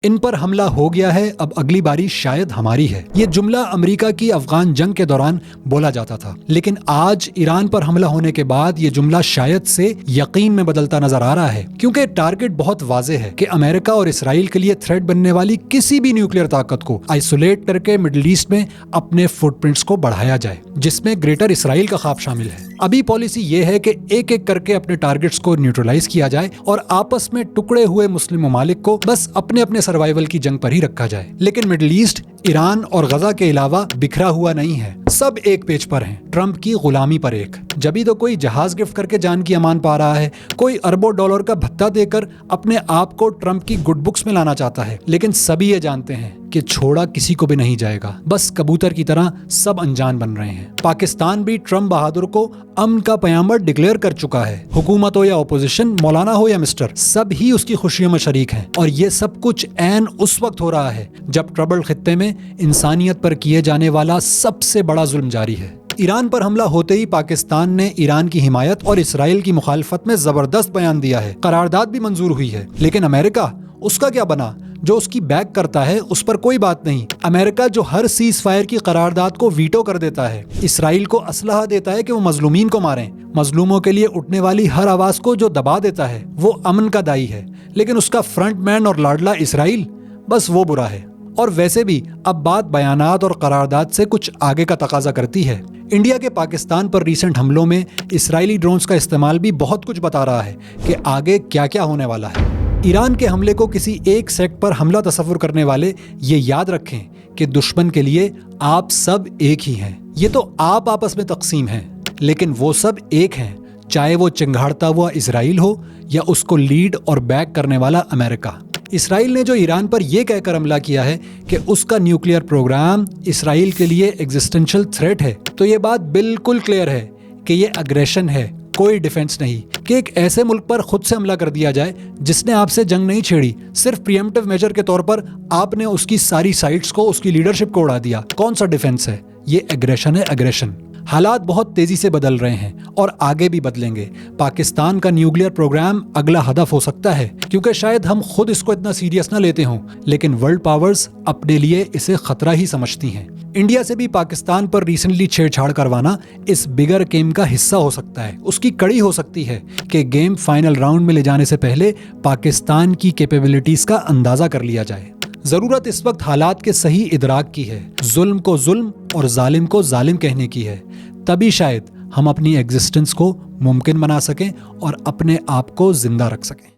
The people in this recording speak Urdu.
ان پر حملہ ہو گیا ہے، اب اگلی باری شاید ہماری ہے۔ یہ جملہ امریکہ کی افغان جنگ کے دوران بولا جاتا تھا، لیکن آج ایران پر حملہ ہونے کے بعد یہ جملہ شاید سے یقین میں بدلتا نظر آ رہا ہے، کیونکہ ٹارگٹ بہت واضح ہے کہ امریکہ اور اسرائیل کے لیے تھریٹ بننے والی کسی بھی نیوکلیئر طاقت کو آئسولیٹ کر کے مڈل ایسٹ میں اپنے فٹ پرنٹس کو بڑھایا جائے، جس میں گریٹر اسرائیل کا خواب شامل ہے۔ ابھی پالیسی یہ ہے کہ ایک ایک کر کے اپنے ٹارگٹس کو نیوٹرلائز کیا جائے اور آپس میں ٹکڑے ہوئے مسلم ممالک کو بس اپنے اپنے سروائیول کی جنگ پر ہی رکھا جائے۔ لیکن مڈل ایسٹ ایران اور غزہ کے علاوہ بکھرا ہوا نہیں ہے، سب ایک پیج پر ہیں، ٹرمپ کی غلامی پر ایک۔ جبھی تو کوئی جہاز گفٹ کر کے جان کی امان پا رہا ہے، کوئی اربوں ڈالر کا بھتہ دے کر اپنے آپ کو ٹرمپ کی گڈ بکس میں لانا چاہتا ہے، لیکن سبھی یہ جانتے ہیں کہ چھوڑا کسی کو بھی نہیں جائے گا، بس کبوتر کی طرح سب انجان بن رہے ہیں۔ پاکستان بھی ٹرمپ بہادر کو امن کا پیامبر ڈکلیئر کر چکا ہے، حکومت ہو یا اپوزیشن، مولانا ہو یا مسٹر، سب ہی اس کی خوشیوں میں شریک ہیں، اور یہ سب کچھ عین اس وقت ہو رہا ہے جب ٹربل خطے میں انسانیت پر کیے جانے والا سب سے بڑا ظلم جاری ہے۔ ایران پر حملہ ہوتے ہی پاکستان نے ایران کی حمایت اور اسرائیل کی مخالفت میں زبردست بیان دیا ہے، قرارداد بھی منظور ہوئی ہے، لیکن امریکہ، اس کا کیا بنا؟ جو اس کی بیک کرتا ہے اس پر کوئی بات نہیں۔ امریکہ جو ہر سیز فائر کی قرارداد کو ویٹو کر دیتا ہے، اسرائیل کو اسلحہ دیتا ہے کہ وہ مظلومین کو ماریں، مظلوموں کے لیے اٹھنے والی ہر آواز کو جو دبا دیتا ہے، وہ امن کا دائی ہے، لیکن اس کا فرنٹ مین اور لاڈلا اسرائیل، بس وہ برا ہے۔ اور ویسے بھی اب بات بیانات اور قرارداد سے کچھ آگے کا تقاضا کرتی ہے۔ انڈیا کے پاکستان پر ریسنٹ حملوں میں اسرائیلی ڈرونز کا استعمال بھی بہت کچھ بتا رہا ہے کہ آگے کیا کیا ہونے والا ہے۔ ایران کے حملے کو کسی ایک سیکٹ پر حملہ تصور کرنے والے یہ یاد رکھیں کہ دشمن کے لیے آپ سب ایک ہی ہیں۔ یہ تو آپ آپس میں تقسیم ہیں، لیکن وہ سب ایک ہیں، چاہے وہ چنگھاڑتا ہوا اسرائیل ہو یا اس کو لیڈ اور بیک کرنے والا امریکہ۔ اسرائیل نے جو ایران پر یہ کہہ کر حملہ کیا ہے کہ اس کا نیوکلیئر پروگرام اسرائیل کے لیے ایگزسٹنشل تھریٹ ہے، تو یہ بات بالکل کلیئر ہے کہ یہ اگریشن ہے، کوئی ڈیفنس نہیں۔ کہ ایک ایسے ملک پر خود سے حملہ کر دیا جائے جس نے آپ سے جنگ نہیں چھیڑی، صرف پریمپٹیو میجر کے طور پر آپ نے اس کی ساری سائٹس کو، اس کی لیڈرشپ کو اڑا دیا، کون سا ڈیفنس ہے؟ یہ اگریشن ہے، اگریشن۔ حالات بہت تیزی سے بدل رہے ہیں اور آگے بھی بدلیں گے۔ پاکستان کا نیوکلیئر پروگرام اگلا ہدف ہو سکتا ہے، کیونکہ شاید ہم خود اس کو اتنا سیریس نہ لیتے ہوں، لیکن ورلڈ پاورز اپنے لیے اسے خطرہ ہی سمجھتی ہیں۔ انڈیا سے بھی پاکستان پر ریسنٹلی چھیڑ چھاڑ کروانا اس بگر گیم کا حصہ ہو سکتا ہے، اس کی کڑی ہو سکتی ہے کہ گیم فائنل راؤنڈ میں لے جانے سے پہلے پاکستان کی کیپیبلٹیز کا اندازہ کر لیا جائے۔ ضرورت اس وقت حالات کے صحیح ادراک کی ہے، ظلم کو ظلم اور ظالم کو ظالم کہنے کی ہے، تبھی شاید ہم اپنی ایگزسٹنس کو ممکن بنا سکیں اور اپنے آپ کو زندہ رکھ سکیں۔